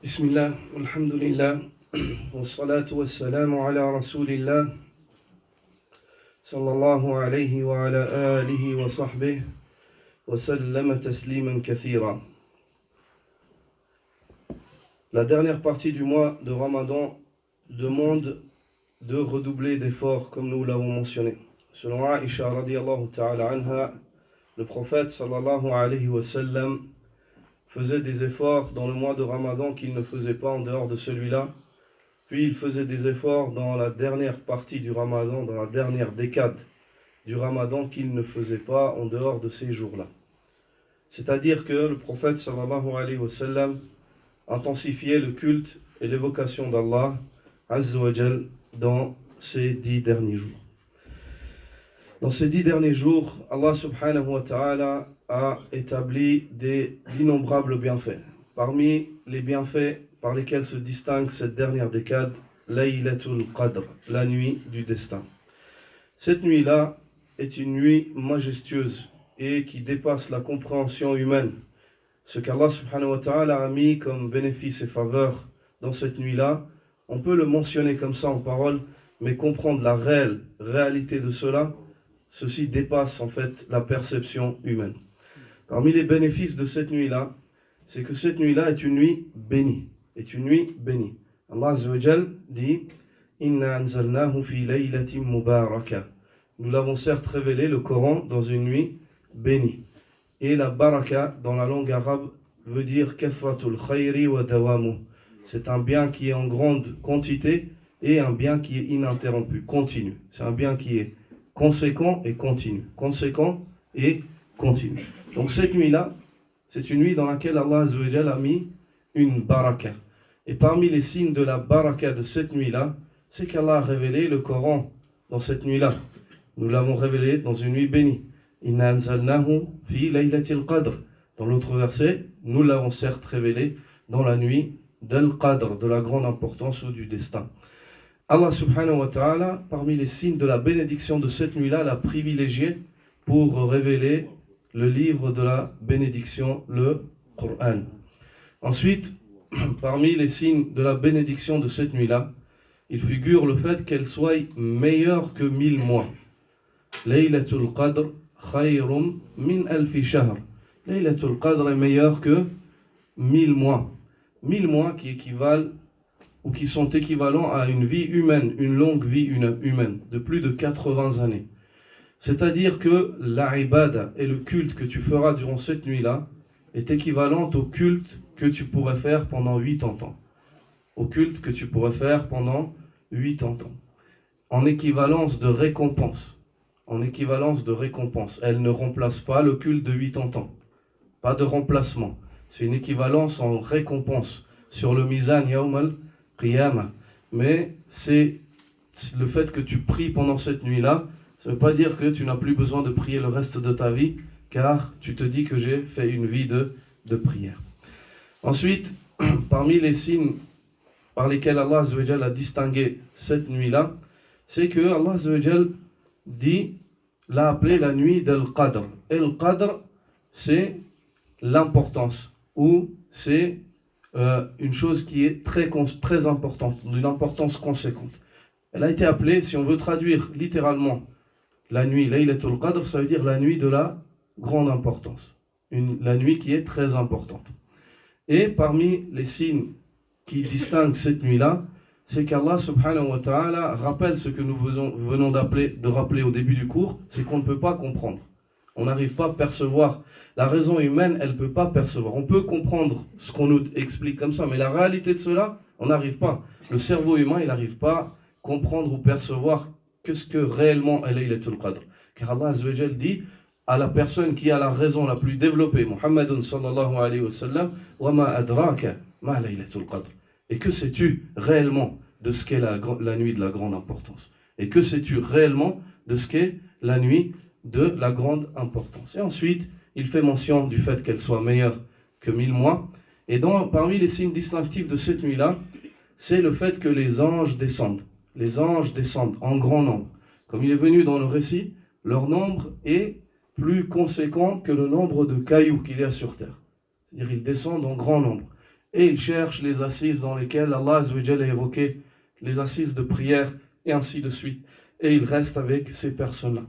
بسم الله والحمد لله والصلاة والسلام على رسول الله صلى الله عليه وعلى آله وصحبه وسلم تسليما كثيرا. La dernière partie du mois de Ramadan demande de redoubler d'efforts comme nous l'avons mentionné. Selon Aïcha radiyallahu ta'ala anha, le prophète sallallahu alayhi wa sallam faisait des efforts dans le mois de Ramadan qu'il ne faisait pas en dehors de celui-là. Puis il faisait des efforts dans la dernière partie du Ramadan, dans la dernière décade du Ramadan qu'il ne faisait pas en dehors de ces jours-là. C'est-à-dire que le prophète sallallahu alayhi wa sallam intensifiait le culte et l'évocation d'Allah Azza wa Jal dans ces 10 derniers jours. Dans ces 10 derniers jours, Allah subhanahu wa ta'ala a établi d'innombrables bienfaits. Parmi les bienfaits par lesquels se distingue cette dernière décade, Laylatul Qadr, la nuit du destin. Cette nuit-là est une nuit majestueuse et qui dépasse la compréhension humaine. Ce qu'Allah subhanahu wa ta'ala a mis comme bénéfice et faveur dans cette nuit-là, on peut le mentionner comme ça en parole, mais comprendre la réalité de cela, ceci dépasse en fait la perception humaine. Parmi les bénéfices de cette nuit-là, c'est que cette nuit-là est une nuit bénie. Allah Azza wa Jal dit Inna anzalnahu fi laylatin mubaraka. Nous l'avons certes révélé, le Coran, dans une nuit bénie. Et la baraka, dans la langue arabe, veut dire kathratul khayri wa dawamu. C'est un bien qui est en grande quantité et un bien qui est ininterrompu, continu. C'est un bien qui est conséquent et continu. Donc cette nuit-là, c'est une nuit dans laquelle Allah Azza wa Jal a mis une baraka. Et parmi les signes de la baraka de cette nuit-là, c'est qu'Allah a révélé le Coran dans cette nuit-là. Nous l'avons révélé dans une nuit bénie. Inna anzalnahu fi laylatil qadr. Dans l'autre verset, nous l'avons certes révélé dans la nuit d'Al-Qadr, de la grande importance ou du destin. Allah subhanahu wa ta'ala, parmi les signes de la bénédiction de cette nuit-là, l'a privilégié pour révéler le livre de la bénédiction, le Coran. Ensuite, parmi les signes de la bénédiction de cette nuit-là, il figure le fait qu'elle soit meilleure que 1000 mois. Laylatul Qadr khayrum min alfi shahr. Laylatul Qadr est meilleure que 1000 mois. 1000 mois qui équivalent ou qui sont équivalents à une vie humaine, une longue vie humaine de plus de 80 années. C'est-à-dire que la ibada et le culte que tu feras durant cette nuit-là est équivalent au culte que tu pourrais faire pendant 80 ans. Au culte que tu pourrais faire pendant 80 ans. En équivalence de récompense. Elle ne remplace pas le culte de 80 ans. Pas de remplacement. C'est une équivalence en récompense sur le mizan yawm al-qiyamah. Mais c'est le fait que tu pries pendant cette nuit-là. Ça ne veut pas dire que tu n'as plus besoin de prier le reste de ta vie, car tu te dis que j'ai fait une vie de prière. Ensuite, parmi les signes par lesquels Allah Azza wa Jal a distingué cette nuit-là, c'est que Allah Azza wa Jal l'a appelée la nuit d'Al-Qadr. Et Al-Qadr, c'est l'importance, ou c'est une chose qui est très importante, d'une importance conséquente. Elle a été appelée, si on veut traduire littéralement, la nuit, Laylatul Qadr, ça veut dire la nuit de la grande importance. La nuit qui est très importante. Et parmi les signes qui distinguent cette nuit-là, c'est qu'Allah subhanahu wa ta'ala rappelle ce que nous venons de rappeler au début du cours, c'est qu'on ne peut pas comprendre. On n'arrive pas à percevoir. La raison humaine, elle ne peut pas percevoir. On peut comprendre ce qu'on nous explique comme ça, mais la réalité de cela, on n'arrive pas. Le cerveau humain, il n'arrive pas à comprendre ou percevoir qu'est-ce que réellement est Laylatul Qadr. Car Allah Azza wa Jal dit à la personne qui a la raison la plus développée, Muhammadun sallallahu alayhi wa sallam, wa ma adraka ma Laylatul Qadr. Et que sais-tu réellement de ce qu'est la nuit de la grande importance? Et que sais-tu réellement de ce qu'est la nuit de la grande importance? Et ensuite, il fait mention du fait qu'elle soit meilleure que 1000 mois. Et parmi les signes distinctifs de cette nuit-là, c'est le fait que les anges descendent. Les anges descendent en grand nombre. Comme il est venu dans le récit, leur nombre est plus conséquent que le nombre de cailloux qu'il y a sur terre. C'est-à-dire ils descendent en grand nombre. et il cherche les assises dans lesquelles Allah Azza wa Jalla a évoqué les assises de prière et ainsi de suite. Et il reste avec ces personnes-là.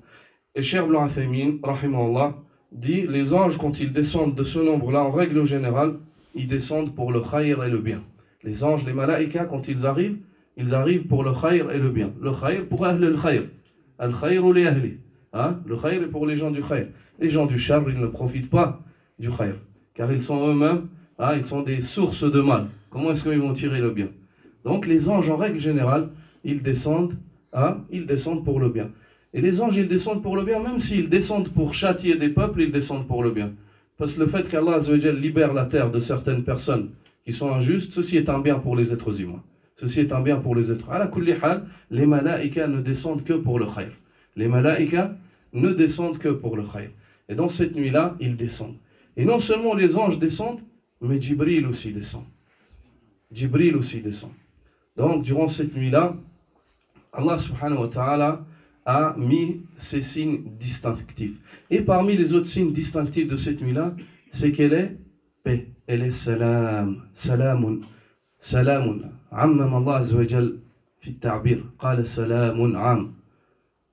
Et Cheikh Ibn Uthaymin, rahimahullah, dit les anges, quand ils descendent de ce nombre-là, en règle générale, ils descendent pour le khayr et le bien. Les anges, les malaïkas, quand ils arrivent pour le khayr et le bien. Le khayr pour ahl al-khayr. Al-khayr ou les ahli. Le khayr est pour les gens du khayr. Les gens du shar, ils ne profitent pas du khayr. Car ils sont eux-mêmes, ils sont des sources de mal. Comment est-ce qu'ils vont tirer le bien? Donc les anges, en règle générale, ils descendent pour le bien. Et les anges, ils descendent pour le bien, même s'ils descendent pour châtier des peuples, ils descendent pour le bien. Parce que le fait qu'Allah Azza wa Jalla libère la terre de certaines personnes qui sont injustes, ceci est un bien pour les êtres humains. Ceci est un bien pour les êtres. Ala kulli hal, les malaïkas ne descendent que pour le khayr. Les malaïkas ne descendent que pour le khayr. Et dans cette nuit-là, ils descendent. Et non seulement les anges descendent, mais Jibril aussi descend. Jibril aussi descend. Donc, durant cette nuit-là, Allah subhanahu wa ta'ala a mis ces signes distinctifs. Et parmi les autres signes distinctifs de cette nuit-là, c'est qu'elle est paix. Elle est salam. Salamun. Salamun. Ammam Allah azza wa jal fi التعبير قال سلام عام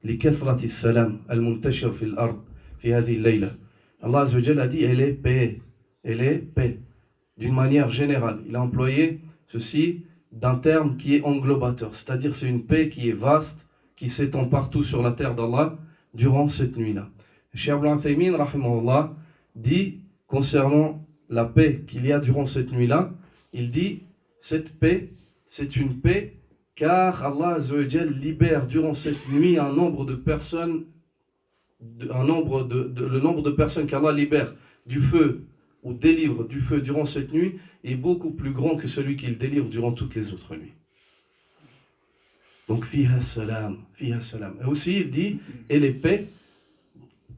لكثرة السلام المنتشر في الأرض في هذه الليلة. Allah azza wa jal a dit elle est paix. Elle est paix. D'une manière générale. Il a employé ceci d'un terme qui est englobateur. C'est-à-dire c'est une paix qui est vaste, qui s'étend partout sur la terre d'Allah durant cette nuit-là. Cheikh Ibn Uthaymin, rahimahullah, dit concernant la paix qu'il y a durant cette nuit-là, il dit cette paix, c'est une paix car Allah Azza wa Jal libère durant cette nuit un nombre de personnes, le nombre de personnes qu'Allah libère du feu ou délivre du feu durant cette nuit est beaucoup plus grand que celui qu'il délivre durant toutes les autres nuits. Donc, fiha salam, fiha salam. Et aussi, il dit, et les paix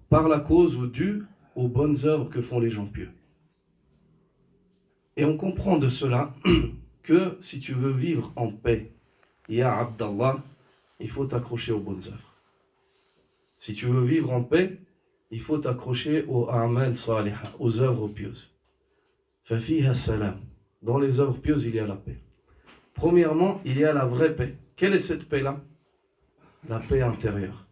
par la cause ou due aux bonnes œuvres que font les gens pieux. Et on comprend de cela que si tu veux vivre en paix, ya Abdallah, il faut t'accrocher aux bonnes œuvres. Si tu veux vivre en paix, il faut t'accrocher aux a'mal salihah, aux œuvres pieuses. Fafiha salam. Dans les œuvres pieuses, il y a la paix. Premièrement, il y a la vraie paix. Quelle est cette paix-là? La paix intérieure.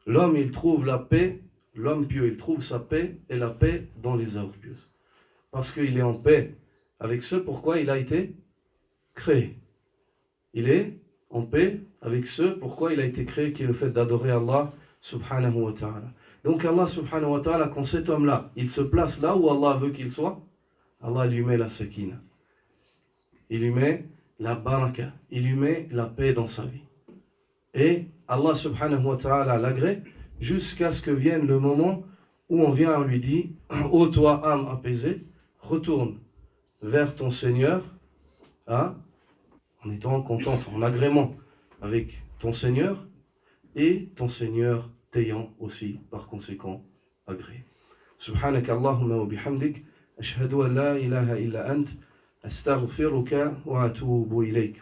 L'homme, il trouve la paix, l'homme pieux, il trouve sa paix et la paix dans les œuvres pieuses. Parce qu'il est en paix avec ce pourquoi il a été créé. Il est en paix avec ce pourquoi il a été créé, qui est le fait d'adorer Allah subhanahu wa ta'ala. Donc Allah subhanahu wa ta'ala, quand cet homme-là, il se place là où Allah veut qu'il soit, Allah lui met la sakina. Il lui met la baraka. Il lui met la paix dans sa vie. Et Allah subhanahu wa ta'ala l'agrée jusqu'à ce que vienne le moment où on vient et on lui dit ô toi âme apaisée, retourne vers ton Seigneur en étant contente, en agrément avec ton Seigneur et ton Seigneur t'ayant aussi par conséquent agréé. Subhanaka Allahumma wa bihamdik ashhadu an la ilaha illa ant astaghfiruka wa atubu ilayk.